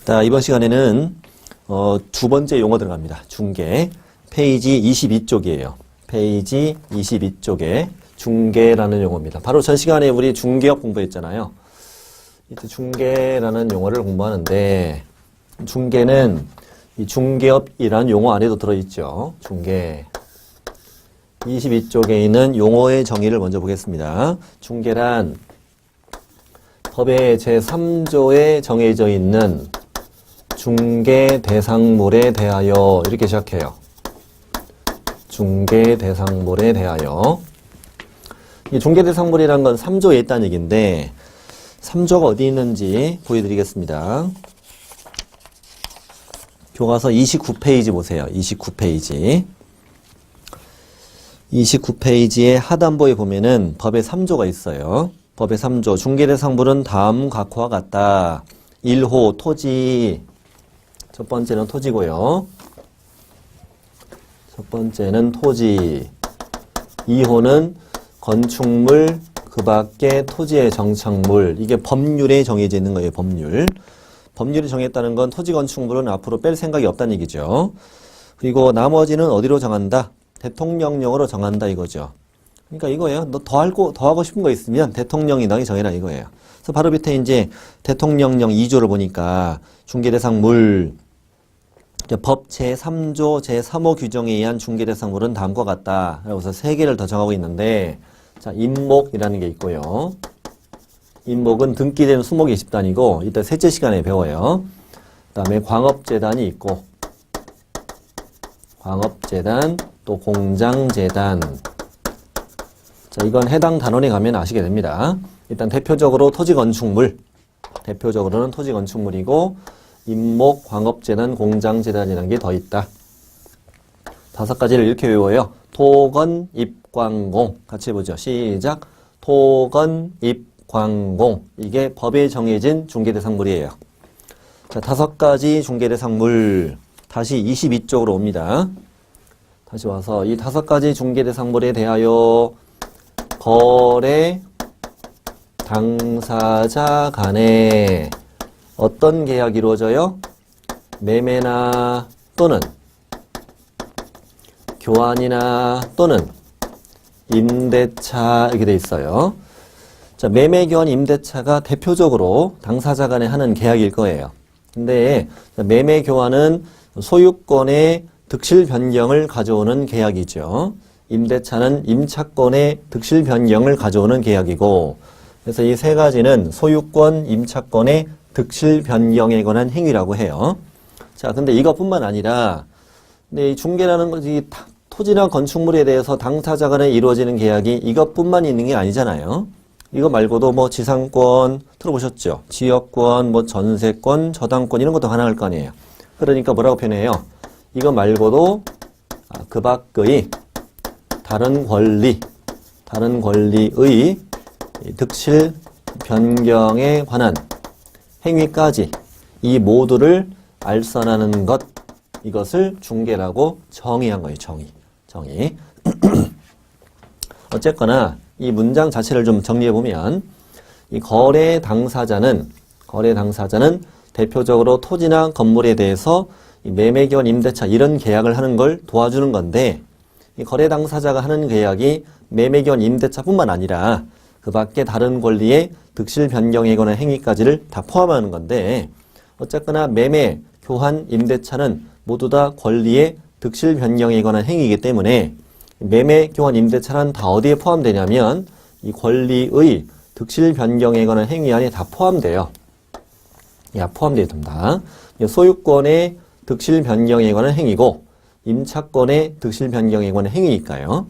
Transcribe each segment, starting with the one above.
자, 이번 시간에는 두 번째 용어 들어갑니다. 중개. 페이지 22쪽이에요. 페이지 22쪽에 중개라는 용어입니다. 바로 전 시간에 우리 중개업 공부했잖아요. 이때 중개라는 용어를 공부하는데, 중개는 이 중개업이라는 용어 안에도 들어있죠. 중개. 22쪽에 있는 용어의 정의를 먼저 보겠습니다. 중개란 법의 제3조에 정해져 있는 중개 대상물에 대하여, 이렇게 시작해요. 중개 대상물에 대하여. 이 중개 대상물이란 건 3조에 있다는 얘기인데 3조가 어디 있는지 보여드리겠습니다. 교과서 29페이지 보세요. 29페이지. 29페이지의 하단부에 보면은 법의 3조가 있어요. 법의 3조. 중개 대상물은 다음 각호와 같다. 1호 토지. 첫 번째는 토지고요. 첫 번째는 토지. 2호는 건축물, 그 밖에 토지의 정착물. 이게 법률에 정해져 있는 거예요. 법률. 법률이 정했다는 건 토지 건축물은 앞으로 뺄 생각이 없다는 얘기죠. 그리고 나머지는 어디로 정한다? 대통령령으로 정한다 이거죠. 그러니까 이거예요. 너 더 하고 싶은 거 있으면 대통령이 너희 정해라 이거예요. 그래서 바로 밑에 이제 대통령령 2조를 보니까 중개대상물, 법 제3조 제3호 규정에 의한 중개대상물은 다음과 같다. 라고 해서 3개를 더 정하고 있는데, 자, 임목이라는 게 있고요. 임목은 등기된 수목 20단이고, 이따 셋째 시간에 배워요. 그 다음에 광업재단이 있고, 광업재단, 또 공장재단. 자, 이건 해당 단원에 가면 아시게 됩니다. 일단 대표적으로 토지건축물, 대표적으로는 토지건축물이고, 임목, 광업재단, 공장재단이라는 게 더 있다. 5가지를 이렇게 외워요. 토건, 입광공. 같이 해보죠. 시작. 토건, 입광공. 이게 법에 정해진 중개대상물이에요. 자, 5가지 중개대상물. 다시 22쪽으로 옵니다. 다시 와서 이 5가지 중개대상물에 대하여 거래 당사자 간에 어떤 계약이 이루어져요? 매매나 또는 교환이나 또는 임대차 이렇게 돼 있어요. 자, 매매, 교환, 임대차가 대표적으로 당사자 간에 하는 계약일 거예요. 근데 매매, 교환은 소유권의 득실 변경을 가져오는 계약이죠. 임대차는 임차권의 득실 변경을 가져오는 계약이고, 그래서 이 3가지는 소유권, 임차권의 득실 변경에 관한 행위라고 해요. 자, 근데 이것뿐만 아니라, 근데 이 중개라는 것이 토지나 건축물에 대해서 당사자 간에 이루어지는 계약이 이것뿐만 있는 게 아니잖아요. 이거 말고도 뭐 지상권 들어보셨죠? 지역권, 뭐 전세권, 저당권 이런 것도 가능할 거 아니에요. 그러니까 뭐라고 표현해요? 이거 말고도 그 밖의 다른 권리의 득실 변경에 관한 행위까지 이 모두를 알선하는 것, 이것을 중개라고 정의한 거예요. 정의. 어쨌거나 이 문장 자체를 좀 정리해 보면 이 거래 당사자는 대표적으로 토지나 건물에 대해서 이 매매, 교환, 임대차 이런 계약을 하는 걸 도와주는 건데, 이 거래 당사자가 하는 계약이 매매, 교환, 임대차뿐만 아니라 그 밖에 다른 권리의 득실 변경에 관한 행위까지를 다 포함하는 건데, 어쨌거나 매매, 교환, 임대차는 모두 다 권리의 득실 변경에 관한 행위이기 때문에 매매, 교환, 임대차는 다 어디에 포함되냐면 이 권리의 득실 변경에 관한 행위 안에 다 포함돼요. 포함되어 있습니다. 소유권의 득실 변경에 관한 행위고 임차권의 득실 변경에 관한 행위니까요.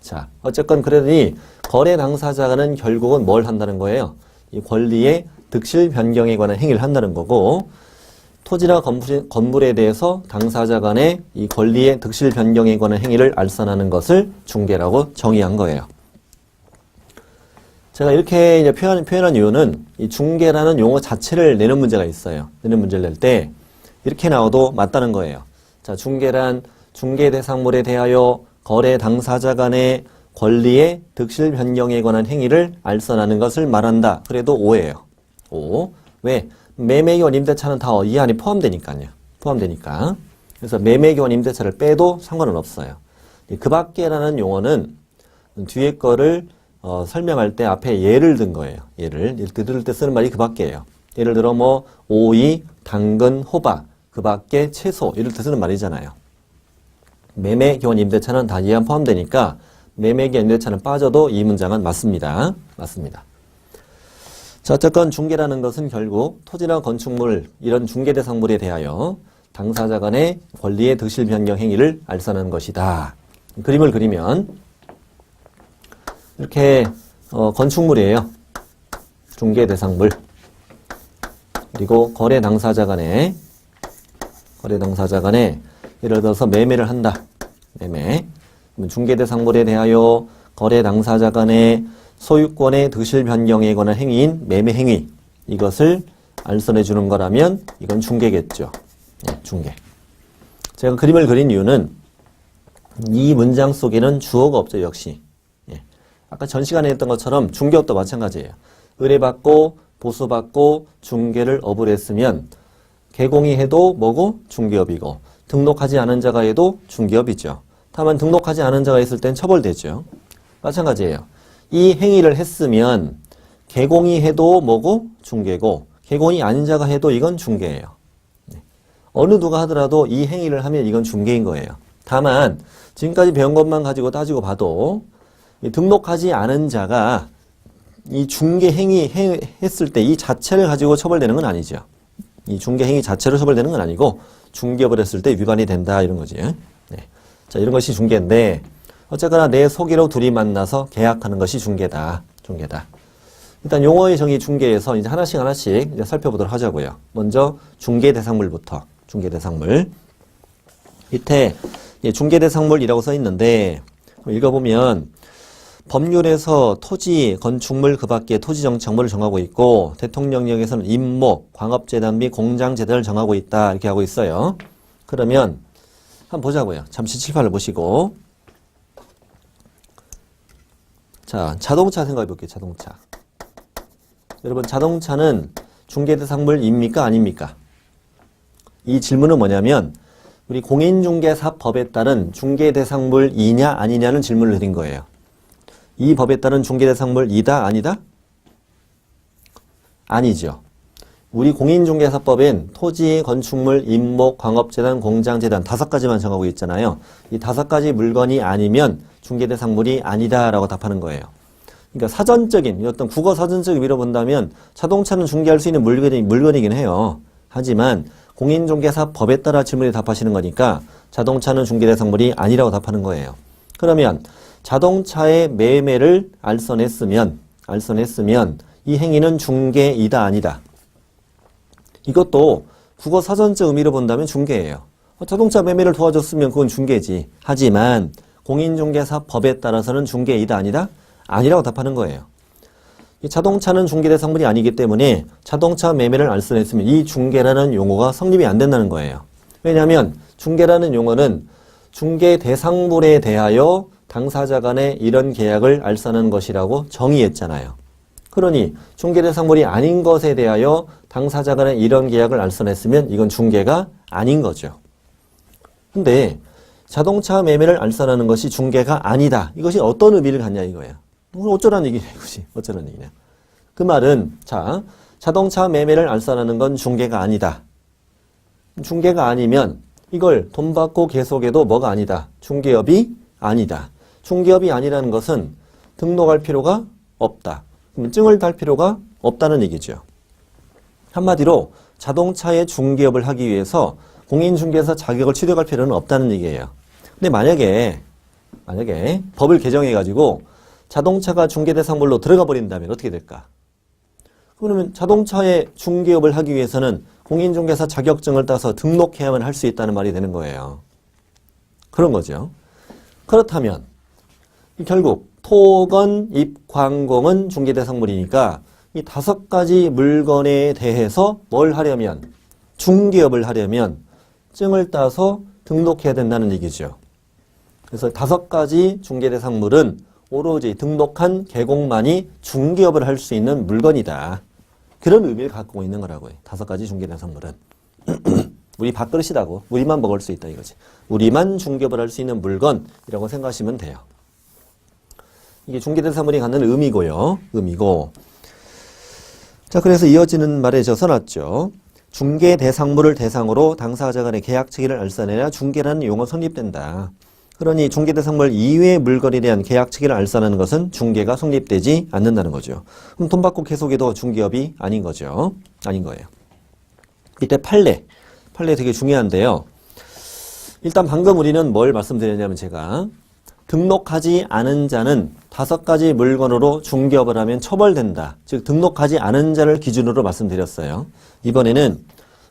자, 어쨌건 그러니 거래 당사자는 결국은 뭘 한다는 거예요? 이 권리의 득실 변경에 관한 행위를 한다는 거고, 토지나 건물에 대해서 당사자 간의 이 권리의 득실 변경에 관한 행위를 알선하는 것을 중개라고 정의한 거예요. 제가 이렇게 이제 표현한 이유는 이 중개라는 용어 자체를 내는 문제가 있어요. 내는 문제를 낼 때 이렇게 나와도 맞다는 거예요. 자, 중개란 중개 대상물에 대하여 거래 당사자 간의 권리의 득실 변경에 관한 행위를 알선하는 것을 말한다. 그래도 오예요. 오. 왜? 매매기원 임대차는 다 이 안에 포함되니까요. 포함되니까. 그래서 매매기원 임대차를 빼도 상관은 없어요. 그 밖에라는 용어는 뒤에 거를 설명할 때 앞에 예를 든 거예요. 예를 들을 때 쓰는 말이 그 밖에예요. 예를 들어 뭐 오이, 당근, 호박, 그 밖에 채소 이럴 때 쓰는 말이잖아요. 매매기원 임대차는 다 이 안 포함되니까 매매기원 임대차는 빠져도 이 문장은 맞습니다. 맞습니다. 자, 어쨌건 중개라는 것은 결국 토지나 건축물 이런 중개대상물에 대하여 당사자 간의 권리의 득실 변경 행위를 알선하는 것이다. 그림을 그리면 이렇게 건축물이에요. 중개대상물. 그리고 거래 당사자 간에 예를 들어서 매매를 한다. 매매. 중개대상물에 대하여 거래 당사자 간의 소유권의 득실 변경에 관한 행위인 매매 행위. 이것을 알선해 주는 거라면 이건 중개겠죠. 네, 중개. 제가 그림을 그린 이유는 이 문장 속에는 주어가 없죠, 역시. 예. 아까 전 시간에 했던 것처럼 중개업도 마찬가지예요. 의뢰받고 보수받고 중개를 업을 했으면 개공이 해도 뭐고? 중개업이고 등록하지 않은 자가 해도 중개업이죠. 다만 등록하지 않은 자가 있을 땐 처벌되죠. 마찬가지예요. 이 행위를 했으면 개공이 해도 뭐고? 중개고 개공이 아닌 자가 해도 이건 중개예요. 네. 어느 누가 하더라도 이 행위를 하면 이건 중개인 거예요. 다만 지금까지 배운 것만 가지고 따지고 봐도 등록하지 않은 자가 이 중개 행위 했을 때 이 자체를 가지고 처벌되는 건 아니죠. 이 중개 행위 자체로 처벌되는 건 아니고 중개업을 했을 때 위반이 된다 이런 거지. 네. 자, 이런 것이 중개인데 어쨌거나 내 소개로 둘이 만나서 계약하는 것이 중개다. 중개다. 일단 용어의 정의 중개에서 이제 하나씩 이제 살펴보도록 하자고요. 먼저 중개대상물부터. 중개대상물. 밑에 중개대상물이라고 써 있는데 읽어보면 법률에서 토지, 건축물 그 밖에 토지정착물을 정하고 있고 대통령령에서는 임목, 광업재단 및 공장재단을 정하고 있다 이렇게 하고 있어요. 그러면 한번 보자고요. 잠시 칠판을 보시고 자, 자동차 생각해 볼게요. 자동차. 여러분 자동차는 중개대상물입니까? 아닙니까? 이 질문은 뭐냐면 우리 공인중개사법에 따른 중개대상물이냐 아니냐는 질문을 드린 거예요. 이 법에 따른 중개대상물이다 아니다? 아니죠. 우리 공인중개사법엔 토지, 건축물, 임목, 광업재단, 공장재단 5가지만 정하고 있잖아요. 이 5가지 물건이 아니면 중개대상물이 아니다라고 답하는 거예요. 그러니까 사전적인 어떤 국어 사전적인 의미로 본다면 자동차는 중개할 수 있는 물건이긴 해요. 하지만 공인중개사법에 따라 질문에 답하시는 거니까 자동차는 중개대상물이 아니라고 답하는 거예요. 그러면 자동차의 매매를 알선했으면 이 행위는 중개이다 아니다. 이것도 국어 사전적 의미로 본다면 중개예요. 자동차 매매를 도와줬으면 그건 중개지. 하지만 공인중개사법에 따라서는 중개이다 아니다? 아니라고 답하는 거예요. 이 자동차는 중개대상물이 아니기 때문에 자동차 매매를 알선했으면 이 중개라는 용어가 성립이 안 된다는 거예요. 왜냐하면 중개라는 용어는 중개대상물에 대하여 당사자 간에 이런 계약을 알선하는 것이라고 정의했잖아요. 그러니 중개대상물이 아닌 것에 대하여 당사자 간에 이런 계약을 알선했으면 이건 중개가 아닌 거죠. 근데 자동차 매매를 알선하는 것이 중개가 아니다. 이것이 어떤 의미를 갖냐 이거야. 어쩌라는 얘기냐 이것이. 어쩌라는 얘기냐. 그 말은 자, 자동차 매매를 알선하는 건 중개가 아니다. 중개가 아니면 이걸 돈 받고 계속해도 뭐가 아니다. 중개업이 아니다. 중개업이 아니라는 것은 등록할 필요가 없다. 증을 달 필요가 없다는 얘기죠. 한마디로 자동차의 중개업을 하기 위해서 공인중개사 자격을 취득할 필요는 없다는 얘기예요. 근데 만약에 법을 개정해가지고 자동차가 중개대상물로 들어가 버린다면 어떻게 될까? 그러면 자동차의 중개업을 하기 위해서는 공인중개사 자격증을 따서 등록해야만 할 수 있다는 말이 되는 거예요. 그런 거죠. 그렇다면 결국 토건, 입, 광공은 중개대상물이니까 이 5가지 물건에 대해서 뭘 하려면 중개업을 하려면 증을 따서 등록해야 된다는 얘기죠. 그래서 5가지 중개대상물은 오로지 등록한 개공만이 중개업을 할 수 있는 물건이다. 그런 의미를 갖고 있는 거라고요. 5가지 중개대상물은. 우리 밥그릇이라고. 우리만 먹을 수 있다 이거지. 우리만 중개업을 할 수 있는 물건이라고 생각하시면 돼요. 이게 중개대상물이 갖는 의미고요. 의미고. 자, 그래서 이어지는 말에 저 써놨죠. 중개대상물을 대상으로 당사자 간의 계약 체계를 알선해야 중개라는 용어 성립된다. 그러니 중개대상물 이외의 물건에 대한 계약 체계를 알선하는 것은 중개가 성립되지 않는다는 거죠. 그럼 돈 받고 계속해도 중개업이 아닌 거죠. 아닌 거예요. 이때 판례. 판례 되게 중요한데요. 일단 방금 우리는 뭘 말씀드렸냐면 제가 등록하지 않은 자는 5가지 물건으로 중개업을 하면 처벌된다. 즉 등록하지 않은 자를 기준으로 말씀드렸어요. 이번에는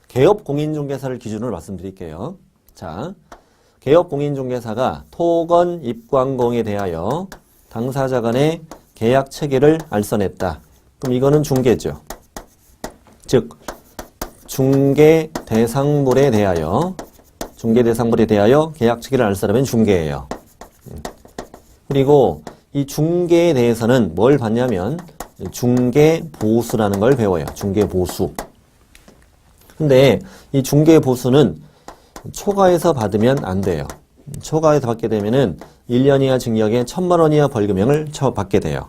개업공인중개사를 기준으로 말씀드릴게요. 자, 개업공인중개사가 토건 입광공에 대하여 당사자 간의 계약 체계를 알선했다. 그럼 이거는 중개죠. 즉 중개 대상물에 대하여 계약 체계를 알선하면 중개예요. 그리고 이 중개에 대해서는 뭘 받냐면 중개보수라는 걸 배워요. 중개보수. 근데 이 중개보수는 초과해서 받으면 안 돼요. 초과해서 받게 되면은 1년 이하 징역에 1,000만 원 이하 벌금형을 받게 돼요.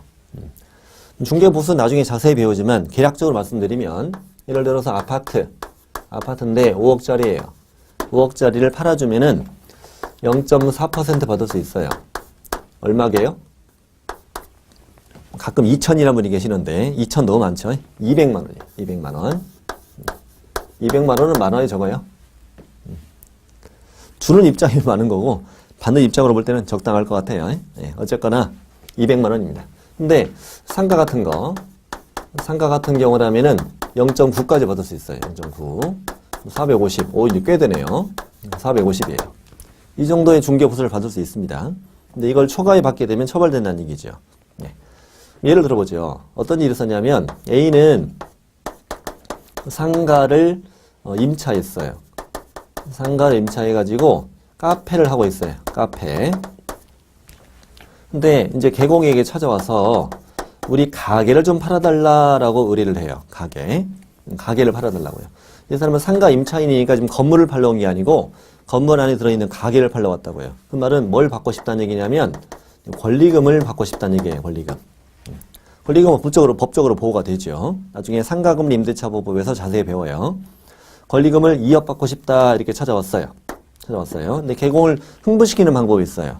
중개보수 나중에 자세히 배우지만 계략적으로 말씀드리면 예를 들어서 아파트인데 5억짜리예요. 5억짜리를 팔아주면은 0.4% 받을 수 있어요. 얼마게요? 가끔 2천이라는 분이 계시는데 2천 너무 많죠? 200만 원이에요. 200만 원. 200만 원은 만 원이 적어요. 주는 입장이 많은 거고 받는 입장으로 볼 때는 적당할 것 같아요. 네, 어쨌거나 200만 원입니다. 근데 상가 같은 경우라면은 0.9까지 받을 수 있어요. 0.9. 450. 오, 이제 꽤 되네요. 450이에요. 이 정도의 중개보수를 받을 수 있습니다. 근데 이걸 초과에 받게 되면 처벌된다는 얘기죠. 네. 예를 들어보죠. 어떤 일이 있었냐면 A는 상가를 임차했어요. 상가를 임차해가지고 카페를 하고 있어요. 카페. 근데 이제 개공에게 찾아와서 우리 가게를 좀 팔아달라라고 의뢰를 해요. 가게를 팔아달라고요. 이 사람은 상가 임차인이니까 지금 건물을 팔러 온 게 아니고 건물 안에 들어있는 가게를 팔러 왔다고요. 그 말은 뭘 받고 싶다는 얘기냐면 권리금을 받고 싶다는 얘기예요. 권리금은 법적으로 보호가 되죠. 나중에 상가금리 임대차보호법에서 자세히 배워요. 권리금을 2억 받고 싶다 이렇게 찾아왔어요. 근데 개공을 흥분시키는 방법이 있어요.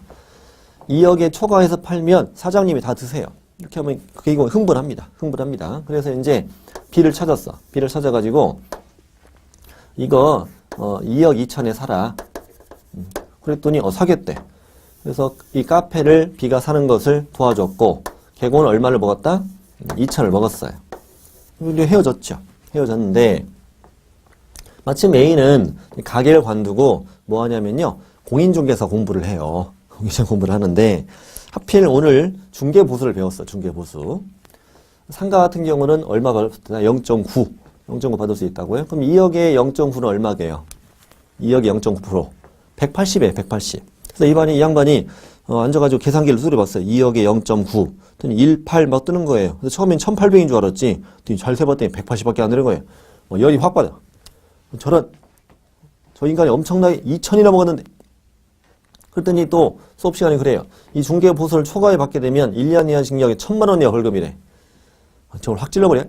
2억에 초과해서 팔면 사장님이 다 드세요. 이렇게 하면 개공이 흥분합니다. 그래서 이제 비를 찾아가지고 이거 2억 2천에 사라. 그랬더니 사겠대. 그래서 이 카페를 비가 사는 것을 도와줬고 개공은 얼마를 먹었다? 2천을 먹었어요. 근데 헤어졌는데 마침 A는 가게를 관두고 뭐 하냐면요. 공인중개사 공부를 해요. 공인중개사 공부를 하는데 하필 오늘 중개보수를 배웠어. 중개보수. 상가 같은 경우는 얼마 받을 수 있다? 0.9 받을 수 있다고요? 그럼 2억에 0.9는 얼마게요? 2억에 0.9%. 180이에요. 180. 그래서 이 양반이 앉아가지고 계산기를 두드려봤어요. 2억에 0.9. 그랬더니 18 막 뜨는 거예요. 그래서 처음엔 1800인 줄 알았지. 잘 세봤더니 180밖에 안 되는 거예요. 열이 확 받아. 저 인간이 엄청나게 2천이나 먹었는데. 그랬더니 또 수업 시간에 그래요. 이 중개보수를 초과에 받게 되면 1년 이하 징역에 1,000만 원 이하 벌금이래. 저걸 확 찔러버려.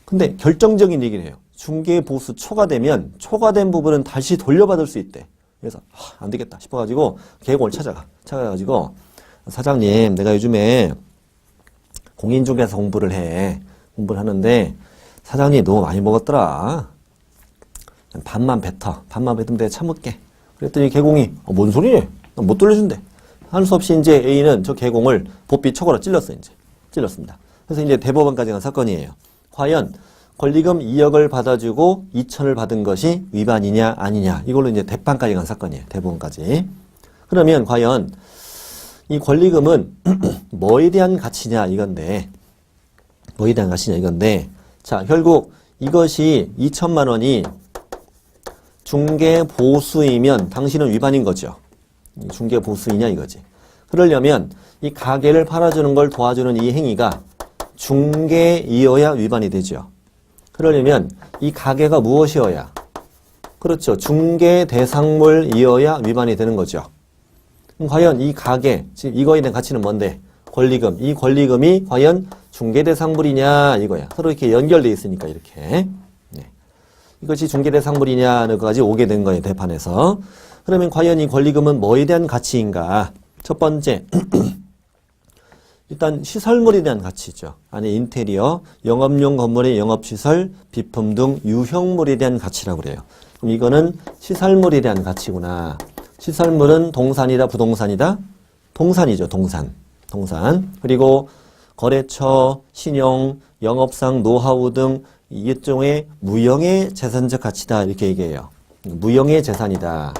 근데 결정적인 얘기를 해요. 중개보수 초과되면 초과된 부분은 다시 돌려받을 수 있대. 그래서 안 되겠다 싶어가지고 개공을 찾아가지고 사장님, 내가 요즘에 공인중개사 공부를 하는데 사장님이 너무 많이 먹었더라. 반만 뱉으면 내가 참을게. 그랬더니 개공이 뭔 소리냐? 난 못 돌려준대. 할 수 없이 이제 A는 저 개공을 보비 촉으로 찔렀습니다. 그래서 이제 대법원까지 간 사건이에요. 과연 권리금 2억을 받아주고 2천을 받은 것이 위반이냐 아니냐 이걸로 이제 대판까지 간 사건이에요. 대법원까지. 그러면 과연 이 권리금은 뭐에 대한 가치냐 이건데 자 결국 이것이 2천만 원이 중개보수이면 당신은 위반인 거죠. 중개보수이냐 이거지. 그러려면 이 가게를 팔아주는 걸 도와주는 이 행위가 중개이어야 위반이 되죠. 그러려면 이 가계가 무엇이어야? 그렇죠. 중개 대상물이어야 위반이 되는 거죠. 그럼 과연 이 가계, 지금 이거에 대한 가치는 뭔데? 권리금. 이 권리금이 과연 중개 대상물이냐 이거야. 서로 이렇게 연결되어 있으니까 이렇게. 네. 이것이 중개 대상물이냐는 것까지 오게 된 거예요. 대판에서. 그러면 과연 이 권리금은 뭐에 대한 가치인가? 첫 번째. 일단 시설물에 대한 가치죠. 안에 인테리어, 영업용 건물의 영업시설, 비품 등 유형물에 대한 가치라고 그래요. 그럼 이거는 시설물에 대한 가치구나. 시설물은 동산이다, 부동산이다? 동산이죠, 동산. 그리고 거래처, 신용, 영업상, 노하우 등 일종의 무형의 재산적 가치다 이렇게 얘기해요. 무형의 재산이다.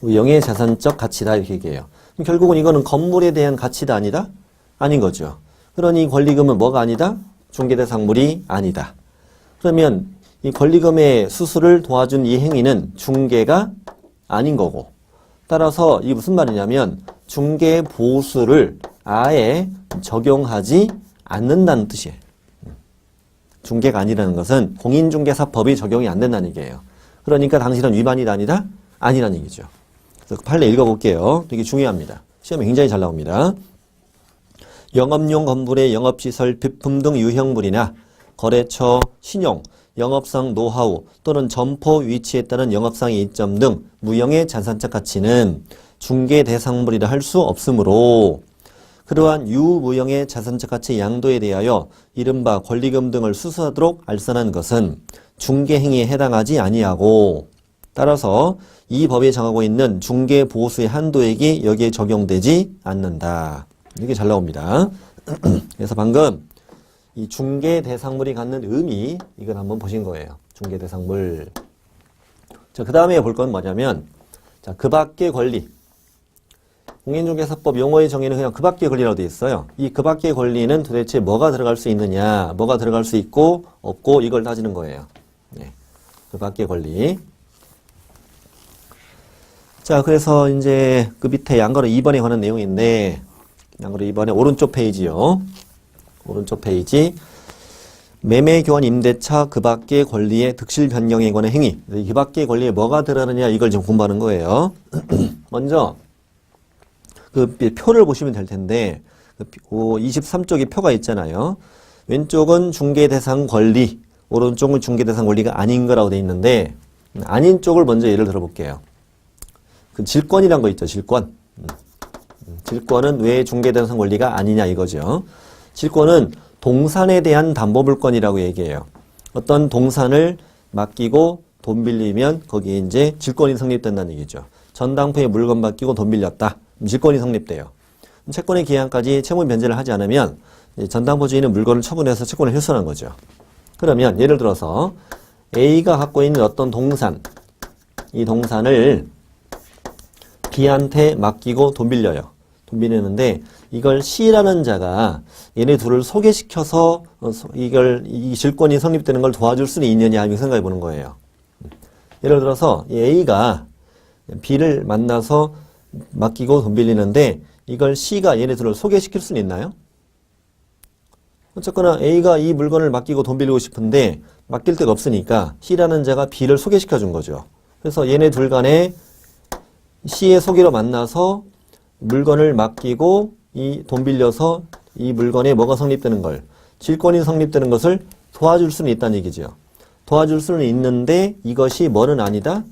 무형의 재산적 가치다 이렇게 얘기해요. 결국은 이거는 건물에 대한 가치다 아니다? 아닌 거죠. 그러니 권리금은 뭐가 아니다? 중개대상물이 아니다. 그러면 이 권리금의 수수를 도와준 이 행위는 중개가 아닌 거고 따라서 이게 무슨 말이냐면 중개보수를 아예 적용하지 않는다는 뜻이에요. 중개가 아니라는 것은 공인중개사법이 적용이 안 된다는 얘기예요. 그러니까 당신은 위반이다 아니다? 아니라는 얘기죠. 그래서 판례 읽어볼게요. 되게 중요합니다. 시험에 굉장히 잘 나옵니다. 영업용 건물의 영업시설, 비품 등 유형물이나 거래처, 신용, 영업상 노하우 또는 점포 위치에 따른 영업상의 이점 등 무형의 자산적 가치는 중개 대상물이라 할 수 없으므로 그러한 유무형의 자산적 가치 양도에 대하여 이른바 권리금 등을 수수하도록 알선한 것은 중개 행위에 해당하지 아니하고 따라서 이 법에 정하고 있는 중개 보수의 한도액이 여기에 적용되지 않는다. 이렇게 잘 나옵니다. 그래서 방금 이 중개 대상물이 갖는 의미 이걸 한번 보신 거예요. 중개 대상물. 자, 그 다음에 볼 건 뭐냐면 자, 그 밖의 권리. 공인중개사법 용어의 정의는 그냥 그 밖의 권리라고 되어 있어요. 이 그 밖의 권리는 도대체 뭐가 들어갈 수 있느냐, 뭐가 들어갈 수 있고 없고 이걸 따지는 거예요. 네. 그 밖의 권리. 자, 그래서 이제 그 밑에 양가로 2번에 관한 내용인데 양가로 2번에 오른쪽 페이지요. 오른쪽 페이지. 매매교환 임대차 그 밖의 권리의 득실 변경에 관한 행위. 그 밖의 권리에 뭐가 들어가느냐 이걸 지금 공부하는 거예요. 먼저 그 표를 보시면 될 텐데 23쪽에 표가 있잖아요. 왼쪽은 중개대상 권리, 오른쪽은 중개대상 권리가 아닌 거라고 돼 있는데 아닌 쪽을 먼저 예를 들어 볼게요. 그 질권이란 거 있죠. 질권. 질권은 왜 중개대상 권리가 아니냐 이거죠. 질권은 동산에 대한 담보물권이라고 얘기해요. 어떤 동산을 맡기고 돈 빌리면 거기에 이제 질권이 성립된다는 얘기죠. 전당포에 물건 맡기고 돈 빌렸다. 질권이 성립돼요. 채권의 기한까지 채무 변제를 하지 않으면 전당포 주인은 물건을 처분해서 채권을 훼손한 거죠. 그러면 예를 들어서 A가 갖고 있는 어떤 동산, 이 동산을 B한테 맡기고 돈 빌려요. 돈 빌리는데 이걸 C라는 자가 얘네 둘을 소개시켜서 이 질권이 성립되는 걸 도와줄 수는 있느냐 하면 생각해 보는 거예요. 예를 들어서 A가 B를 만나서 맡기고 돈 빌리는데 이걸 C가 얘네 둘을 소개시킬 수는 있나요? 어쨌거나 A가 이 물건을 맡기고 돈 빌리고 싶은데 맡길 데가 없으니까 C라는 자가 B를 소개시켜 준 거죠. 그래서 얘네 둘 간에 C의 소개로 만나서 물건을 맡기고 이 돈 빌려서 이 물건에 뭐가 성립되는 걸, 질권이 성립되는 것을 도와줄 수는 있다는 얘기죠. 도와줄 수는 있는데 이것이 뭐는 아니다?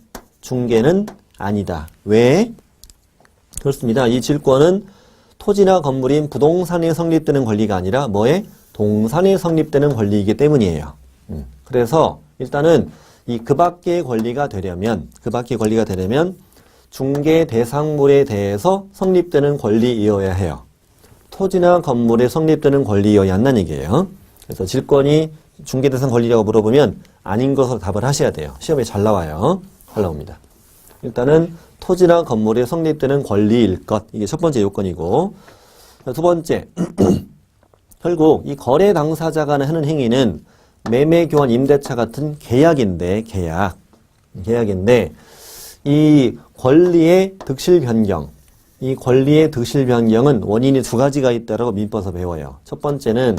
중개는 아니다. 왜? 그렇습니다. 이 질권은 토지나 건물인 부동산에 성립되는 권리가 아니라 뭐에? 동산에 성립되는 권리이기 때문이에요. 그래서 일단은 이 그 밖의 권리가 되려면 중개 대상물에 대해서 성립되는 권리이어야 해요. 토지나 건물에 성립되는 권리이어야 한다는 얘기예요. 그래서 질권이 중개 대상 권리라고 물어보면 아닌 것으로 답을 하셔야 돼요. 시험에 잘 나와요. 잘 나옵니다. 일단은 토지나 건물에 성립되는 권리일 것. 이게 첫 번째 요건이고 두 번째 결국 이 거래 당사자가 하는 행위는 매매, 교환, 임대차 같은 계약인데 계약인데 이 권리의 득실 변경 이 권리의 득실 변경은 원인이 두 가지가 있다라고 민법에서 배워요. 첫 번째는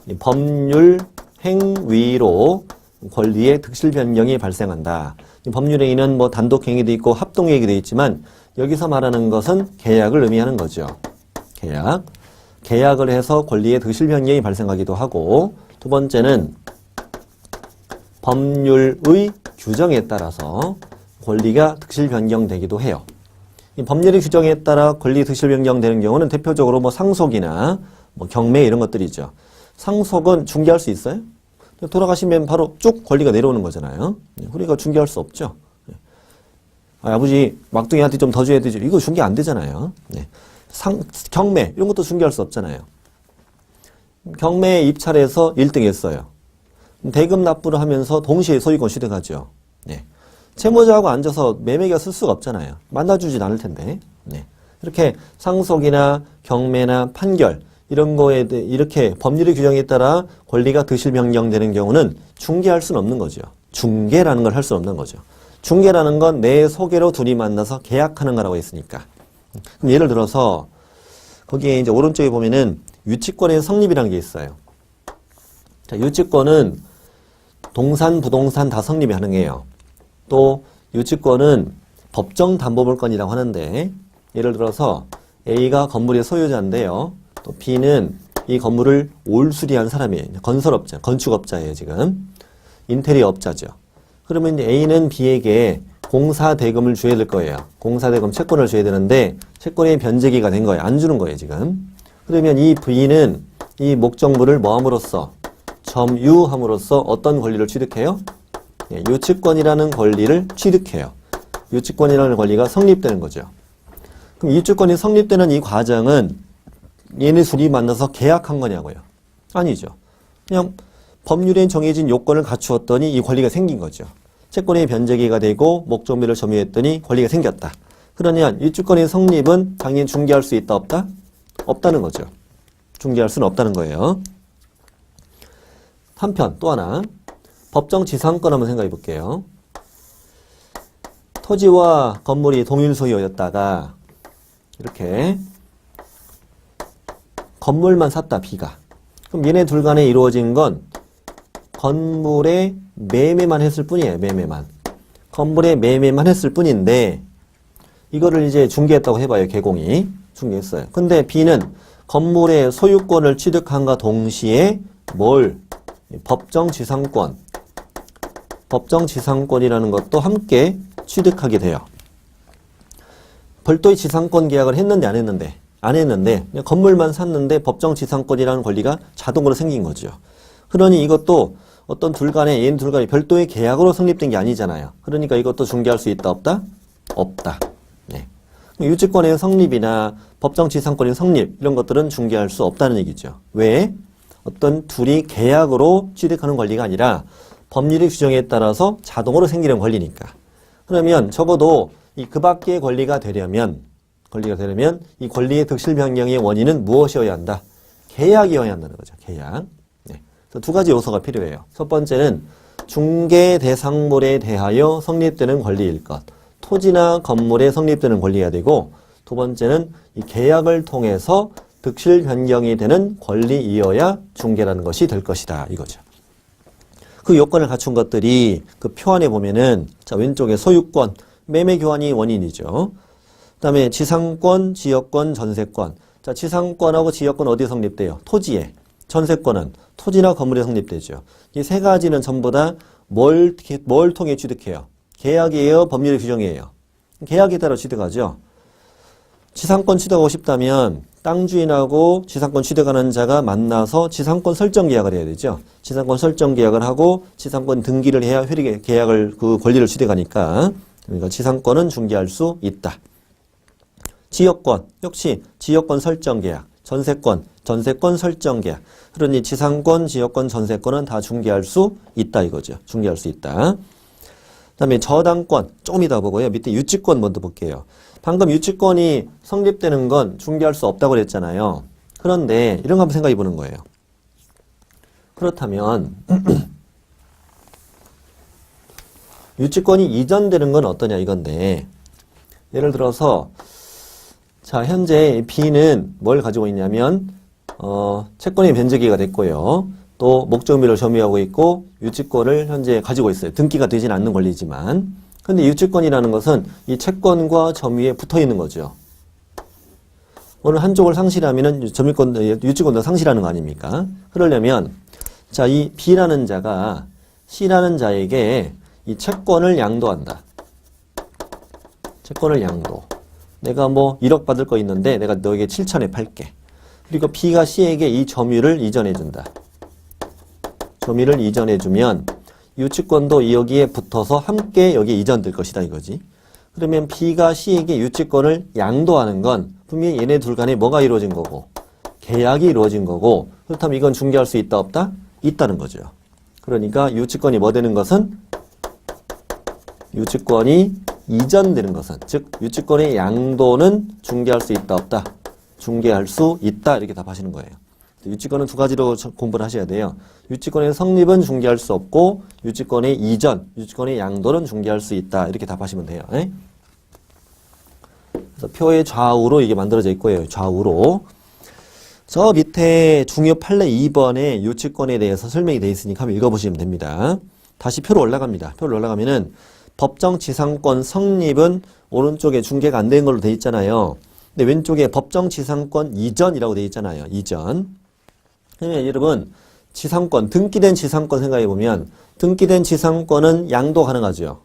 이 법률 행위로 권리의 득실 변경이 발생한다. 이 법률 행위는 뭐 단독 행위도 있고 합동 행위도 있지만 여기서 말하는 것은 계약을 의미하는 거죠. 계약을 해서 권리의 득실 변경이 발생하기도 하고, 두 번째는 법률의 규정에 따라서 권리가 득실 변경되기도 해요. 이 법률의 규정에 따라 권리 득실 변경되는 경우는 대표적으로 뭐 상속이나 뭐 경매 이런 것들이죠. 상속은 중개할 수 있어요? 돌아가시면 바로 쭉 권리가 내려오는 거잖아요. 우리가 중개할 수 없죠. 아버지 막둥이한테 좀 더 줘야 되죠. 이거 중개 안 되잖아요. 경매 이런 것도 중개할 수 없잖아요. 경매에 입찰해서 1등 했어요. 대금 납부를 하면서 동시에 소유권 취득하죠. 채무자하고 앉아서 매매가 쓸 수가 없잖아요. 만나주진 않을 텐데. 이렇게 상속이나 경매나 판결 이런 거에 이렇게 법률의 규정에 따라 권리가 득실 변경되는 경우는 중개할 수는 없는 거죠. 중개라는 걸 할 수 없는 거죠. 중개라는 건 내 소개로 둘이 만나서 계약하는 거라고 했으니까. 그럼 예를 들어서 거기에 이제 오른쪽에 보면은 유치권의 성립이라는 게 있어요. 자, 유치권은 동산, 부동산 다 성립이 가능해요. 또 유치권은 법정 담보물권이라고 하는데, 예를 들어서 A가 건물의 소유자인데요. 또 B는 이 건물을 올수리한 사람이에요. 건설업자, 건축업자예요, 지금. 인테리어업자죠. 그러면 이제 A는 B에게 공사 대금을 줘야 될 거예요. 공사 대금 채권을 줘야 되는데 채권의 변제기가 된 거예요. 안 주는 거예요, 지금. 그러면 이 B는 이 목적물을 뭐함으로써 점유함으로써 어떤 권리를 취득해요? 유치권이라는 권리를 취득해요. 유치권이라는 권리가 성립되는 거죠. 그럼 유치권이 성립되는 이 과정은 얘네 둘이 만나서 계약한 거냐고요? 아니죠. 그냥 법률에 정해진 요건을 갖추었더니 이 권리가 생긴 거죠. 채권의 변제기가 되고 목적물을 점유했더니 권리가 생겼다. 그러면 유치권의 성립은 당연히 중개할 수 있다, 없다? 없다는 거죠. 중개할 수는 없다는 거예요. 한편 또 하나 법정 지상권 한번 생각해 볼게요. 토지와 건물이 동일 소유였다가 이렇게 건물만 샀다, B가. 그럼 얘네 둘 간에 이루어진 건 건물의 매매만 했을 뿐이에요. 매매만. 건물의 매매만 했을 뿐인데 이거를 이제 중개했다고 해봐요. 개공이. 중개했어요. 근데 B는 건물의 소유권을 취득한과 동시에 뭘? 법정지상권. 법정지상권이라는 것도 함께 취득하게 돼요. 별도의 지상권 계약을 했는데 안 했는데? 안 했는데 그냥 건물만 샀는데 법정지상권이라는 권리가 자동으로 생긴 거죠. 그러니 이것도 어떤 둘 간에, 얘는 둘 간에 별도의 계약으로 성립된 게 아니잖아요. 그러니까 이것도 중개할 수 있다, 없다? 없다. 유치권의 성립이나 법정지상권의 성립 이런 것들은 중개할 수 없다는 얘기죠. 왜? 어떤 둘이 계약으로 취득하는 권리가 아니라 법률의 규정에 따라서 자동으로 생기는 권리니까. 그러면 적어도 이 그 밖의 권리가 되려면 이 권리의 득실 변경의 원인은 무엇이어야 한다? 계약이어야 한다는 거죠. 계약. 두 가지 요소가 필요해요. 첫 번째는 중개 대상물에 대하여 성립되는 권리일 것. 토지나 건물에 성립되는 권리가 되고, 두 번째는 이 계약을 통해서 득실 변경이 되는 권리이어야 중개라는 것이 될 것이다. 이거죠. 그 요건을 갖춘 것들이 그 표 안에 보면은, 자, 왼쪽에 소유권, 매매 교환이 원인이죠. 그 다음에 지상권, 지역권, 전세권. 자, 지상권하고 지역권 어디에 성립돼요? 토지에. 전세권은 토지나 건물에 성립되죠. 이 세 가지는 전부 다 뭘 통해 취득해요? 계약이에요? 법률의 규정이에요? 계약에 따라 취득하죠. 지상권 취득하고 싶다면 땅 주인하고 지상권 취득하는 자가 만나서 지상권 설정 계약을 해야 되죠. 지상권 설정 계약을 하고 지상권 등기를 해야 회계 계약을 그 권리를 취득하니까. 그러니까 지상권은 중개할 수 있다. 지역권 역시 지역권 설정 계약, 전세권 설정 계약. 그러니 지상권, 지역권, 전세권은 다 중개할 수 있다 이거죠. 중개할 수 있다. 그다음에 저당권 조금 이따 보고요. 밑에 유치권 먼저 볼게요. 방금 유치권이 성립되는 건 중개할 수 없다고 그랬잖아요. 그런데 이런 거 한번 생각해 보는 거예요. 그렇다면 유치권이 이전되는 건 어떠냐 이건데, 예를 들어서 자, 현재 B는 뭘 가지고 있냐면, 채권의 변제기가 됐고요. 또 목적물을 점유하고 있고, 유치권을 현재 가지고 있어요. 등기가 되진 않는 권리지만. 근데 유치권이라는 것은 이 채권과 점유에 붙어 있는 거죠. 어느 한쪽을 상실하면은 유치권도 상실하는 거 아닙니까? 그러려면, 자, 이 B라는 자가 C라는 자에게 이 채권을 양도한다. 채권을 양도. 내가 뭐 1억 받을 거 있는데 내가 너에게 7천에 팔게. 그리고 B가 C에게 이 점유를 이전해준다. 점유를 이전해주면 유치권도 여기에 붙어서 함께 여기에 이전될 것이다 이거지. 그러면 B가 C에게 유치권을 양도하는 건 분명히 얘네 둘 간에 뭐가 이루어진 거고 계약이 이루어진 거고 그렇다면 이건 중개할 수 있다 없다? 있다는 거죠. 그러니까 유치권이 뭐 되는 것은 유치권이 이전되는 것은 즉 유치권의 양도는 중개할 수 있다 없다? 중개할 수 있다 이렇게 답하시는 거예요. 유치권은 두 가지로 공부를 하셔야 돼요. 유치권의 성립은 중개할 수 없고 유치권의 이전, 유치권의 양도는 중개할 수 있다 이렇게 답하시면 돼요. 네? 그래서 표의 좌우로 이게 만들어져 있고요. 좌우로 저 밑에 중요 판례 2번에 유치권에 대해서 설명이 되어 있으니까 한번 읽어보시면 됩니다. 다시 표로 올라갑니다. 표로 올라가면은 법정지상권 성립은 오른쪽에 중개가 안 된 걸로 되어 있잖아요. 근데 왼쪽에 법정지상권 이전이라고 되어 있잖아요. 이전. 그러면 여러분 지상권, 등기된 지상권 생각해보면 등기된 지상권은 양도 가능하죠.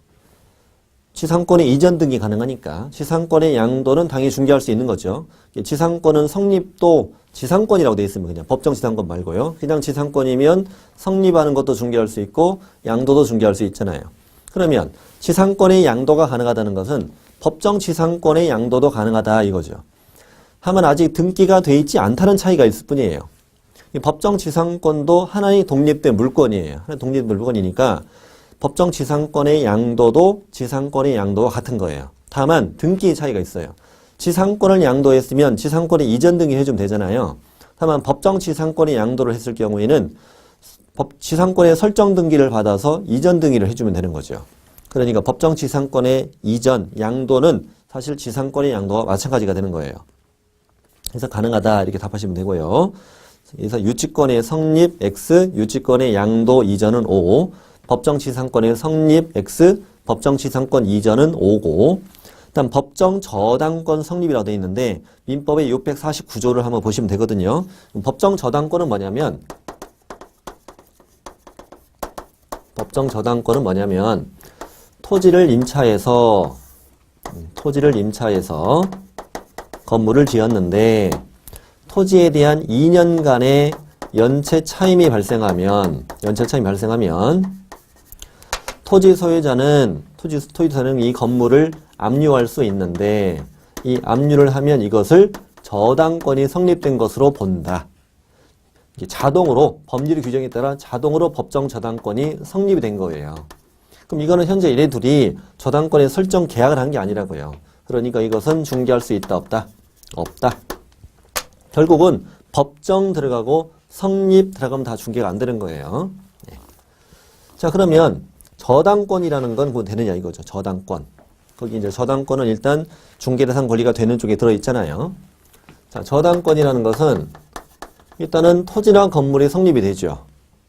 지상권의 이전 등기 가능하니까 지상권의 양도는 당연히 중개할 수 있는 거죠. 지상권은 성립도 지상권이라고 되어 있으면 그냥 법정지상권 말고요. 그냥 지상권이면 성립하는 것도 중개할 수 있고 양도도 중개할 수 있잖아요. 그러면 지상권의 양도가 가능하다는 것은 법정지상권의 양도도 가능하다 이거죠. 하면 아직 등기가 돼 있지 않다는 차이가 있을 뿐이에요. 이 법정지상권도 하나의 독립된 물건이에요. 하나의 독립된 물건이니까 법정지상권의 양도도 지상권의 양도와 같은 거예요. 다만 등기의 차이가 있어요. 지상권을 양도했으면 지상권의 이전 등기 해주면 되잖아요. 다만 법정지상권의 양도를 했을 경우에는 지상권의 설정 등기를 받아서 이전 등기를 해주면 되는 거죠. 그러니까 법정지상권의 이전, 양도는 사실 지상권의 양도와 마찬가지가 되는 거예요. 그래서 가능하다 이렇게 답하시면 되고요. 그래서 유치권의 성립 X, 유치권의 양도 이전은 O, 법정지상권의 성립 X, 법정지상권 이전은 O고 일단 법정저당권 성립이라고 되어 있는데 민법의 649조를 한번 보시면 되거든요. 법정저당권은 뭐냐면 토지를 임차해서 건물을 지었는데 토지에 대한 2년간의 연체 차임이 발생하면 토지 소유자는 이 건물을 압류할 수 있는데 이 압류를 하면 이것을 저당권이 성립된 것으로 본다. 자동으로 법률 규정에 따라 자동으로 법정 저당권이 성립이 된 거예요. 그럼 이거는 현재 얘네 둘이 저당권의 설정 계약을 한 게 아니라고요. 그러니까 이것은 중개할 수 있다 없다? 없다. 결국은 법정 들어가고 성립 들어가면 다 중개가 안 되는 거예요. 네. 자 그러면 저당권이라는 건 뭐 되느냐 이거죠. 저당권. 거기 이제 저당권은 일단 중개대상 권리가 되는 쪽에 들어있잖아요. 자 저당권이라는 것은 일단은 토지나 건물이 성립이 되죠.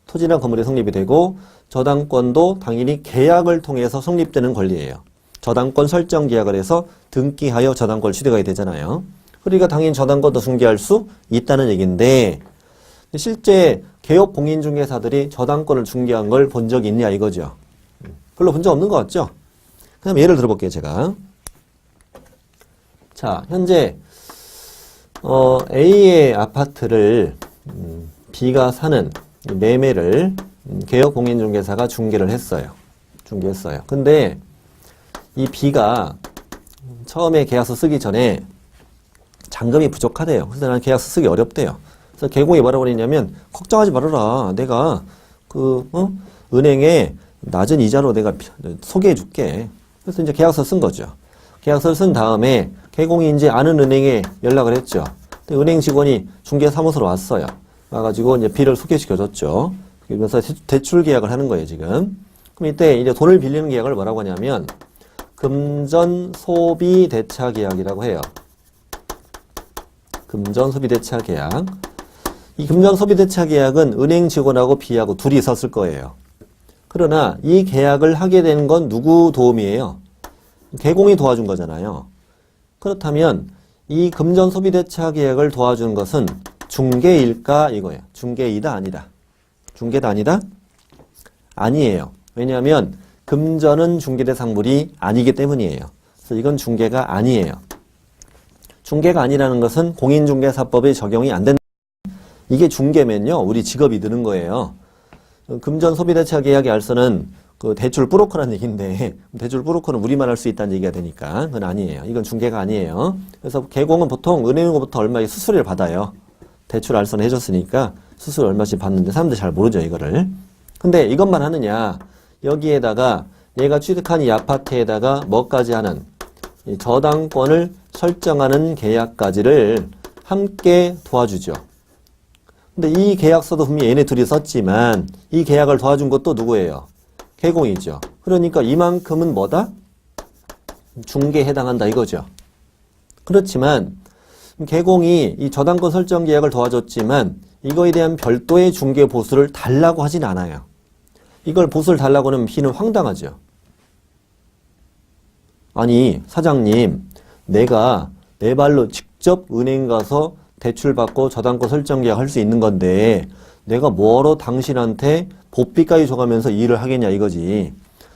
토지나 건물이 성립이 되고 저당권도 당연히 계약을 통해서 성립되는 권리예요. 저당권 설정 계약을 해서 등기하여 저당권을 취득하게 되잖아요. 그러니까 당연히 저당권도 중개할 수 있다는 얘기인데 실제 개업 공인중개사들이 저당권을 중개한 걸 본 적이 있냐 이거죠. 별로 본 적 없는 것 같죠? 그럼 예를 들어볼게요 제가. 자 현재 A의 아파트를 B가 사는 매매를 개업공인중개사가 중개를 했어요. 중개했어요. 근데 이 B가 처음에 계약서 쓰기 전에 잔금이 부족하대요. 그래서 나는 계약서 쓰기 어렵대요. 그래서 개공이 뭐라고 그랬냐면 걱정하지 말아라. 내가 은행에 낮은 이자로 내가 소개해 줄게. 그래서 이제 계약서 쓴 거죠. 계약서를 쓴 다음에 개공이 이제 아는 은행에 연락을 했죠. 근데 은행 직원이 중개사무소로 왔어요. 와가지고 이제 B를 소개시켜줬죠. 그러면서 대출 계약을 하는 거예요, 지금. 그럼 이때 이제 돈을 빌리는 계약을 뭐라고 하냐면 금전 소비 대차 계약이라고 해요. 금전소비대차 계약. 이 금전소비대차 계약은 은행 직원하고 B하고 둘이 썼을 거예요. 그러나 이 계약을 하게 된 건 누구 도움이에요? 개공이 도와준 거잖아요. 그렇다면 이 금전소비대차 계약을 도와주는 것은 중개일까 이거예요. 중개이다 아니다. 중개다 아니다? 아니에요. 왜냐하면 금전은 중개대상물이 아니기 때문이에요. 그래서 이건 중개가 아니에요. 중개가 아니라는 것은 공인중개사법에 적용이 안 된다. 이게 중개면요, 우리 직업이 드는 거예요. 금전소비대차 계약의 알선은 그 대출 브로커라는 얘기인데, 대출 브로커는 우리만 할 수 있다는 얘기가 되니까 그건 아니에요. 이건 중개가 아니에요. 그래서 개공은 보통 은행으로부터 얼마의 수수료를 받아요. 대출 알선 해줬으니까 수수료 얼마씩 받는데 사람들이 잘 모르죠, 이거를. 근데 이것만 하느냐? 여기에다가 얘가 취득한 이 아파트에다가 뭐까지 하는 이 저당권을 설정하는 계약까지를 함께 도와주죠. 근데 이 계약서도 분명히 얘네 둘이 썼지만 이 계약을 도와준 것도 누구예요? 개공이죠. 그러니까 이만큼은 뭐다? 중개에 해당한다 이거죠. 그렇지만 개공이 이 저당권 설정 계약을 도와줬지만 이거에 대한 별도의 중개 보수를 달라고 하진 않아요. 이걸 보수를 달라고 하면 B는 황당하죠. 아니 사장님, 내가 내 발로 직접 은행 가서 대출받고 저당권 설정 계약 할 수 있는 건데 내가 뭐로 당신한테 보비까지 줘가면서 일을 하겠냐 이거지.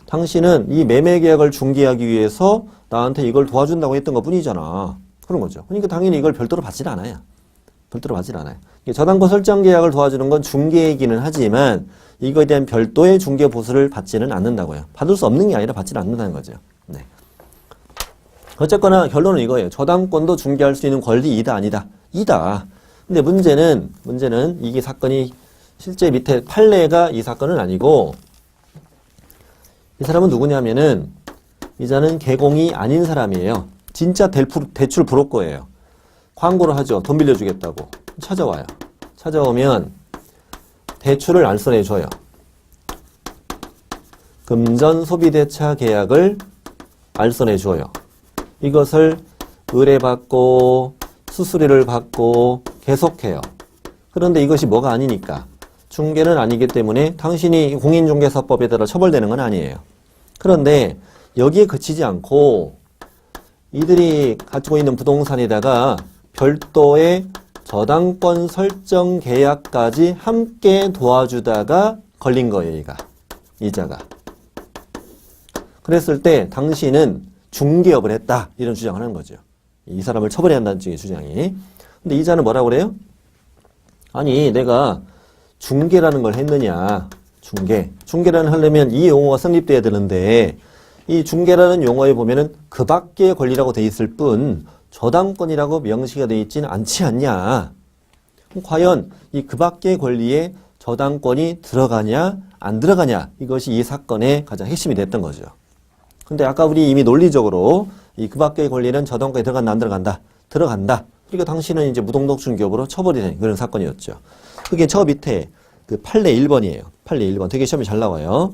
당신은 이 매매 계약을 중개하기 위해서 나한테 이걸 도와준다고 했던 것 뿐이잖아. 그런 거죠. 그러니까 당연히 이걸 별도로 받질 않아요. 별도로 받질 않아요. 저당권 설정 계약을 도와주는 건 중개이기는 하지만 이거에 대한 별도의 중개 보수를 받지는 않는다고요. 받을 수 없는 게 아니라 받지는 않는다는 거죠. 네. 어쨌거나 결론은 이거예요. 저당권도 중개할 수 있는 권리이다 아니다? 이다. 근데 문제는 이게 사건이 실제 밑에 판례가 이 사건은 아니고 이 사람은 누구냐면은 이자는 개공이 아닌 사람이에요. 진짜 대출 브로커예요. 광고를 하죠. 돈 빌려주겠다고. 찾아와요. 찾아오면 대출을 알선해줘요. 금전소비대차 계약을 알선해줘요. 이것을 의뢰받고 수수료를 받고 계속해요. 그런데 이것이 뭐가 아니니까 중개는 아니기 때문에 당신이 공인중개사법에 따라 처벌되는 건 아니에요. 그런데 여기에 그치지 않고 이들이 가지고 있는 부동산에다가 별도의 저당권 설정 계약까지 함께 도와주다가 걸린 거예요, 얘가. 이자가. 그랬을 때 당신은 중개업을 했다. 이런 주장을 하는 거죠. 이 사람을 처벌해야 한다는 쪽의 주장이. 근데 이자는 뭐라고 그래요? 아니, 내가 중개라는 걸 했느냐. 중개라는 하려면 이 용어가 성립돼야 되는데 이 중개라는 용어에 보면은 그 밖의 권리라고 돼 있을 뿐 저당권이라고 명시가 돼 있지는 않지 않냐. 과연 이 그 밖의 권리에 저당권이 들어가냐 안 들어가냐, 이것이 이 사건의 가장 핵심이 됐던 거죠. 근데 아까 우리 이미 논리적으로 이 그 밖의 권리는 저당권에 들어간다 안 들어간다? 들어간다. 그러니까 당신은 이제 무동덕 중개업으로 처벌이 된 그런 사건이었죠. 그게 저 밑에 그 판례 1번이에요. 판례 1번. 되게 시험에 잘 나와요.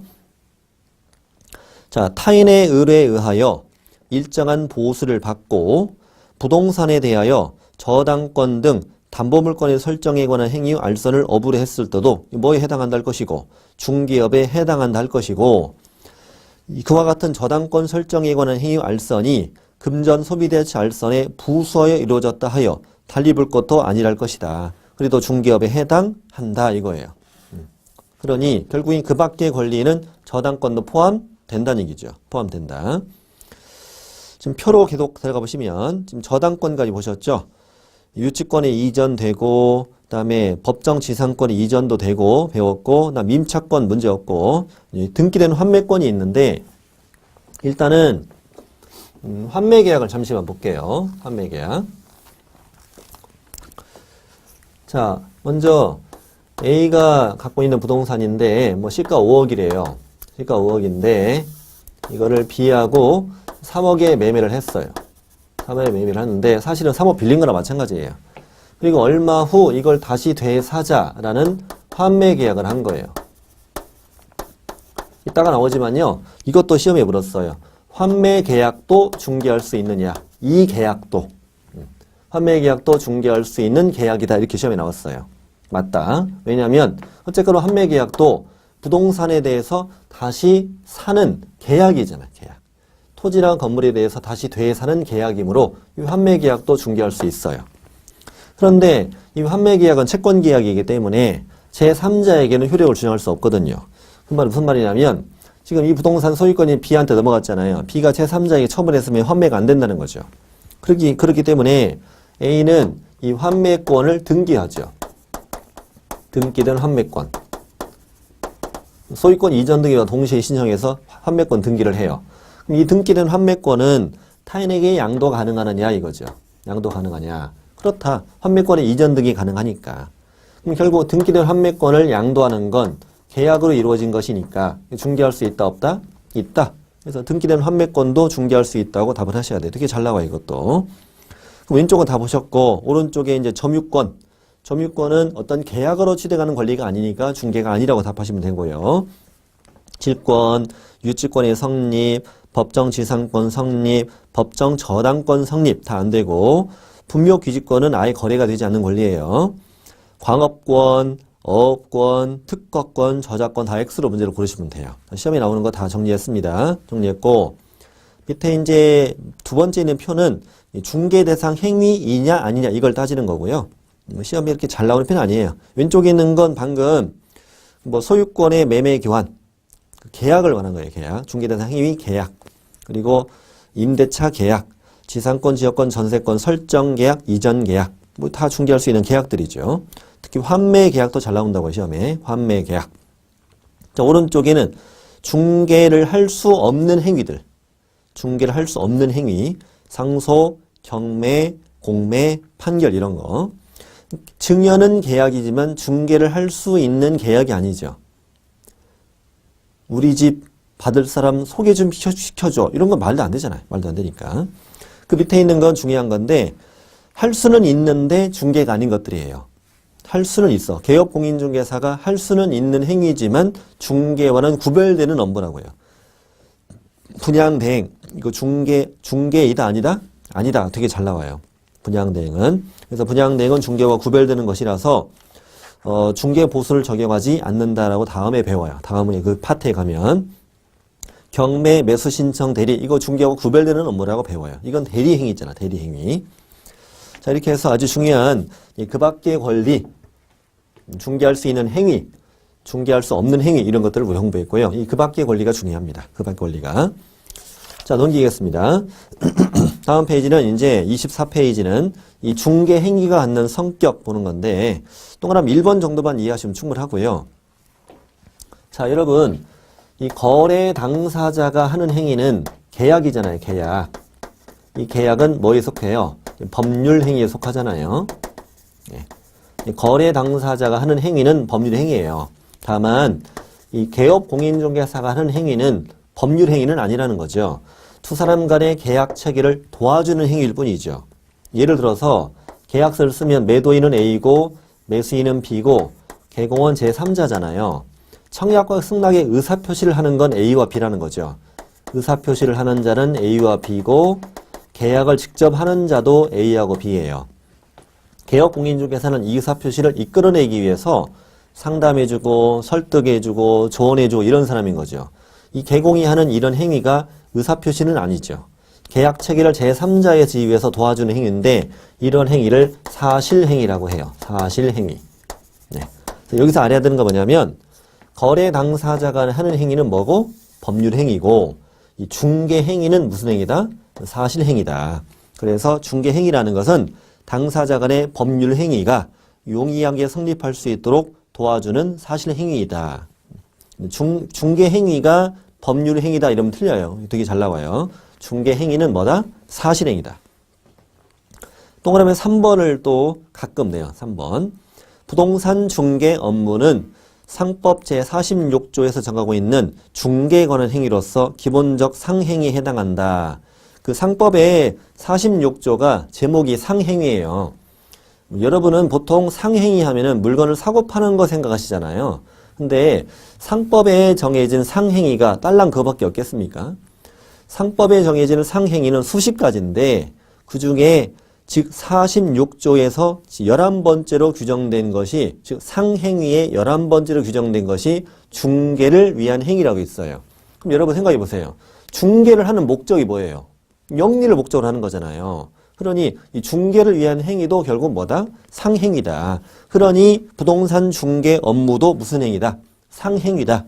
자, 타인의 의뢰에 의하여 일정한 보수를 받고 부동산에 대하여 저당권 등 담보물권의 설정에 관한 행위 알선을 어불에 했을 때도 뭐에 해당한다 할 것이고 중개업에 해당한다 할 것이고, 그와 같은 저당권 설정에 관한 행위 알선이 금전 소비대차 알선의 부수하여 이루어졌다 하여 달리 볼 것도 아니랄 것이다. 그래도 중개업에 해당한다 이거예요. 그러니 결국엔 그 밖의 권리는 저당권도 포함된다는 얘기죠. 포함된다. 지금 표로 계속 들어가 보시면 지금 저당권까지 보셨죠? 유치권에 이전되고 그다음에 법정지상권에 이전도 되고 배웠고, 그다음 임차권 문제 없고 등기된 환매권이 있는데 일단은 환매계약을 잠시만 볼게요. 환매계약. 자, 먼저 A가 갖고 있는 부동산인데 뭐 시가 5억이래요. 시가 5억인데 이거를 B하고 3억에 매매를 했어요. 3억에 매매를 하는데 사실은 3억 빌린 거나 마찬가지예요. 그리고 얼마 후 이걸 다시 되사자라는 환매 계약을 한 거예요. 이따가 나오지만요. 이것도 시험에 물었어요. 환매 계약도 중개할 수 있느냐. 이 계약도. 환매계약도 중개할 수 있는 계약이다. 이렇게 시험에 나왔어요. 맞다. 왜냐하면 어쨌거나 환매계약도 부동산에 대해서 다시 사는 계약이잖아요. 계약. 토지랑 건물에 대해서 다시 되사는 계약이므로 이 환매계약도 중개할 수 있어요. 그런데 이 환매계약은 채권계약이기 때문에 제3자에게는 효력을 준용할 수 없거든요. 그 말은 무슨 말이냐면 지금 이 부동산 소유권이 B한테 넘어갔잖아요. B가 제3자에게 처분했으면 환매가 안 된다는 거죠. 그렇기 때문에 A는 이 환매권을 등기하죠. 등기된 환매권. 소유권 이전 등기와 동시에 신청해서 환매권 등기를 해요. 그럼 이 등기된 환매권은 타인에게 양도 가능하느냐 이거죠. 양도 가능하냐. 그렇다. 환매권의 이전 등기 가능하니까. 그럼 결국 등기된 환매권을 양도하는 건 계약으로 이루어진 것이니까 중개할 수 있다 없다? 있다. 그래서 등기된 환매권도 중개할 수 있다고 답을 하셔야 돼요. 되게 잘 나와 이것도. 그럼 왼쪽은 다 보셨고 오른쪽에 이제 점유권. 점유권은 어떤 계약으로 취득하는 권리가 아니니까 중개가 아니라고 답하시면 되고요. 질권, 유치권의 성립, 법정지상권 성립, 법정저당권 성립 다 안 되고 분묘귀지권은 아예 거래가 되지 않는 권리예요. 광업권, 어업권, 특허권, 저작권 다 X로 문제를 고르시면 돼요. 시험에 나오는 거 다 정리했습니다. 정리했고 밑에 이제 두 번째 있는 표는 중개 대상 행위이냐 아니냐 이걸 따지는 거고요. 시험에 이렇게 잘 나오는 편은 아니에요. 왼쪽에 있는 건 방금 뭐 소유권의 매매 교환, 계약을 말한 거예요. 계약, 중개 대상 행위 계약, 그리고 임대차 계약, 지상권, 지역권, 전세권 설정 계약, 이전 계약, 뭐 다 중개할 수 있는 계약들이죠. 특히 환매 계약도 잘 나온다고요. 시험에 환매 계약. 자, 오른쪽에는 중개를 할 수 없는 행위들, 중개를 할 수 없는 행위, 상소, 경매, 공매, 판결 이런 거. 증여는 계약이지만 중개를 할 수 있는 계약이 아니죠. 우리 집 받을 사람 소개 좀 시켜줘. 이런 건 말도 안 되잖아요. 말도 안 되니까. 그 밑에 있는 건 중요한 건데 할 수는 있는데 중개가 아닌 것들이에요. 할 수는 있어. 개업공인중개사가 할 수는 있는 행위지만 중개와는 구별되는 업무라고요. 분양대행, 이거 중개이다 아니다? 아니다. 되게 잘 나와요. 분양대행은. 그래서 분양대행은 중개와 구별되는 것이라서 중개보수를 적용하지 않는다라고 다음에 배워요. 다음에 그 파트에 가면 경매, 매수신청, 대리 이거 중개와 구별되는 업무라고 배워요. 이건 대리행위 있잖아. 대리행위. 자 이렇게 해서 아주 중요한 그 밖의 권리, 중개할 수 있는 행위, 중개할 수 없는 행위 이런 것들을 공부했고요. 이 그 밖의 권리가 중요합니다. 그 밖의 권리가. 자 넘기겠습니다. 다음 페이지는 이제 24페이지는 이 중개 행위가 갖는 성격 보는 건데 동그라미 1번 정도만 이해하시면 충분하고요. 자 여러분 이 거래 당사자가 하는 행위는 계약이잖아요. 계약. 이 계약은 뭐에 속해요? 법률 행위에 속하잖아요. 네. 거래 당사자가 하는 행위는 법률 행위예요. 다만 이 개업공인중개사가 하는 행위는 법률 행위는 아니라는 거죠. 두 사람 간의 계약 체결을 도와주는 행위일 뿐이죠. 예를 들어서 계약서를 쓰면 매도인은 A고 매수인은 B고 개공은 제3자잖아요. 청약과 승낙의 의사표시를 하는 건 A와 B라는 거죠. 의사표시를 하는 자는 A와 B고 계약을 직접 하는 자도 A하고 B예요. 개업공인중개사는 이 의사표시를 이끌어내기 위해서 상담해주고 설득해주고 조언해주고 이런 사람인 거죠. 이 개공이 하는 이런 행위가 의사표시는 아니죠. 계약 체결을 제3자에 지휘해서 도와주는 행위인데 이런 행위를 사실행위라고 해요. 사실행위. 네. 여기서 알아야 되는 거 뭐냐면 거래 당사자가 하는 행위는 뭐고? 법률 행위고 이 중개 행위는 무슨 행위다? 사실행위다. 그래서 중개 행위라는 것은 당사자 간의 법률 행위가 용이하게 성립할 수 있도록 도와주는 사실행위이다. 중개 행위가 법률 행위다 이러면 틀려요. 되게 잘 나와요. 중개 행위는 뭐다? 사실행위다. 동그라미 3번을 또 가끔 내요. 3번. 부동산 중개 업무는 상법 제46조에서 정하고 있는 중개에 관한 행위로서 기본적 상행위에 해당한다. 그 상법의 46조가 제목이 상행위예요. 여러분은 보통 상행위 하면은 물건을 사고 파는 거 생각하시잖아요. 근데 상법에 정해진 상행위가 딸랑 그거밖에 없겠습니까? 상법에 정해지는 상행위는 수십 가지인데 그 중에 즉 46조에서 11번째로 규정된 것이, 즉 상행위의 11번째로 규정된 것이 중개를 위한 행위라고 있어요. 그럼 여러분 생각해 보세요. 중개를 하는 목적이 뭐예요? 영리를 목적으로 하는 거잖아요. 그러니 이 중개를 위한 행위도 결국 뭐다? 상행위다. 그러니 부동산 중개 업무도 무슨 행위다? 상행위다.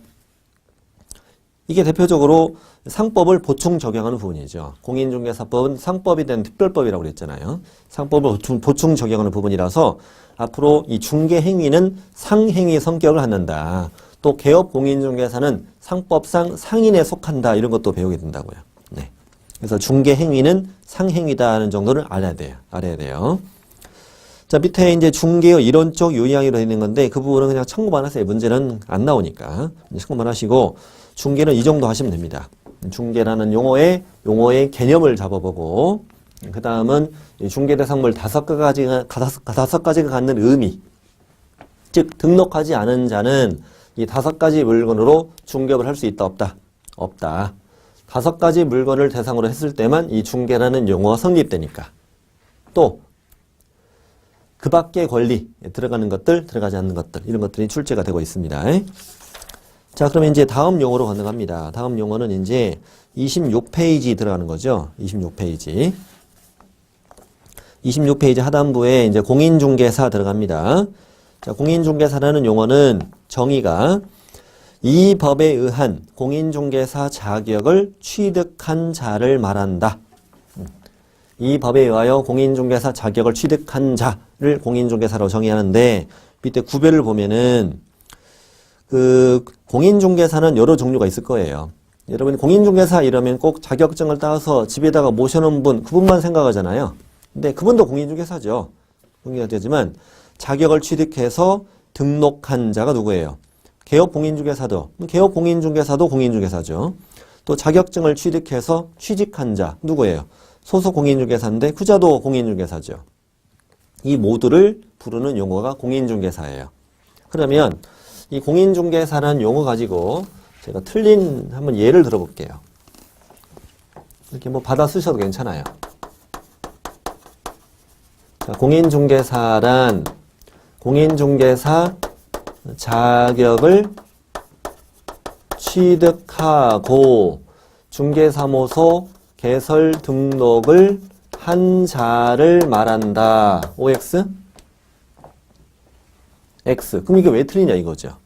이게 대표적으로 상법을 보충 적용하는 부분이죠. 공인중개사법은 상법이 된 특별법이라고 그랬잖아요. 상법을 보충 적용하는 부분이라서 앞으로 이 중개 행위는 상행위 성격을 갖는다. 또 개업 공인중개사는 상법상 상인에 속한다. 이런 것도 배우게 된다고요. 네. 그래서 중개 행위는 상행위다는 정도를 알아야 돼요. 자, 밑에 이제 중개의 이론적 요약으로 되어 있는 건데 그 부분은 그냥 참고만 하세요. 문제는 안 나오니까. 참고만 하시고 중개는 이 정도 하시면 됩니다. 중개라는 용어의 개념을 잡아보고 그 다음은 중개대상물 다섯 가지가 갖는 의미, 즉 등록하지 않은 자는 이 5가지 물건으로 중개업을 할 수 있다 없다? 없다. 5가지 물건을 대상으로 했을 때만 이 중개라는 용어가 성립되니까. 또 그 밖의 권리, 들어가는 것들, 들어가지 않는 것들, 이런 것들이 출제가 되고 있습니다. 자, 그러면 이제 다음 용어로 건너갑니다. 다음 용어는 이제 26페이지 들어가는 거죠. 26페이지. 26페이지 하단부에 이제 공인중개사 들어갑니다. 자, 공인중개사라는 용어는 정의가 이 법에 의한 공인중개사 자격을 취득한 자를 말한다. 이 법에 의하여 공인중개사 자격을 취득한 자를 공인중개사로 정의하는데 밑에 구별을 보면은 그 공인중개사는 여러 종류가 있을 거예요. 여러분 공인중개사 이러면 꼭 자격증을 따서 집에다가 모셔놓은 분, 그분만 생각하잖아요. 근데 그분도 공인중개사죠. 공인중개사지만 자격을 취득해서 등록한 자가 누구예요? 개업 공인중개사도 공인중개사죠. 또 자격증을 취득해서 취직한 자 누구예요? 소속 공인중개사인데 후자도 공인중개사죠. 이 모두를 부르는 용어가 공인중개사예요. 그러면 이 공인중개사라는 용어 가지고 제가 틀린 한번 예를 들어볼게요. 이렇게 뭐 받아 쓰셔도 괜찮아요. 자, 공인중개사란 공인중개사 자격을 취득하고 중개사무소 개설 등록을 한 자를 말한다. OX? X. 그럼 이게 왜 틀리냐 이거죠.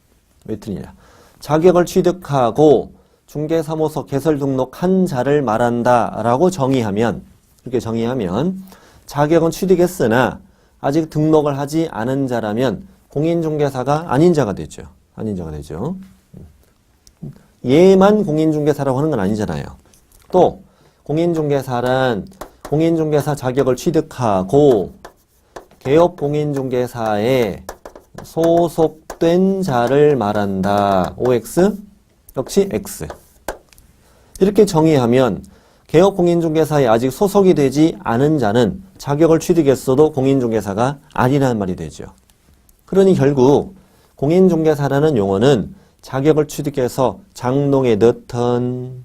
왜 틀리냐. 자격을 취득하고 중개사무소 개설 등록한 자를 말한다 라고 정의하면, 이렇게 정의하면 자격은 취득했으나 아직 등록을 하지 않은 자라면 공인중개사가 아닌 자가 되죠. 아닌 자가 되죠. 얘만 공인중개사라고 하는 건 아니잖아요. 또 공인중개사란 공인중개사 자격을 취득하고 개업 공인중개사에 소속된 자를 말한다. OX? 역시 X. 이렇게 정의하면 개업 공인중개사에 아직 소속이 되지 않은 자는 자격을 취득했어도 공인중개사가 아니라는 말이 되죠. 그러니 결국 공인중개사라는 용어는 자격을 취득해서 장롱에 넣던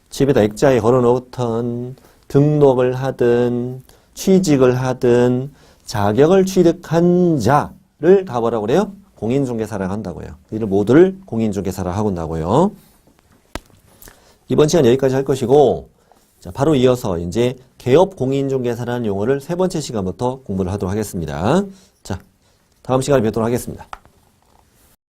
집에다 액자에 걸어놓던 등록을 하든 취직을 하든 자격을 취득한 자를 다 뭐라고 그래요? 공인중개사라고 한다고요. 이를 모두를 공인중개사라고 한다고요. 이번 시간 여기까지 할 것이고, 자, 바로 이어서 이제 개업 공인중개사라는 용어를 3번째 시간부터 공부를 하도록 하겠습니다. 자, 다음 시간에 뵙도록 하겠습니다.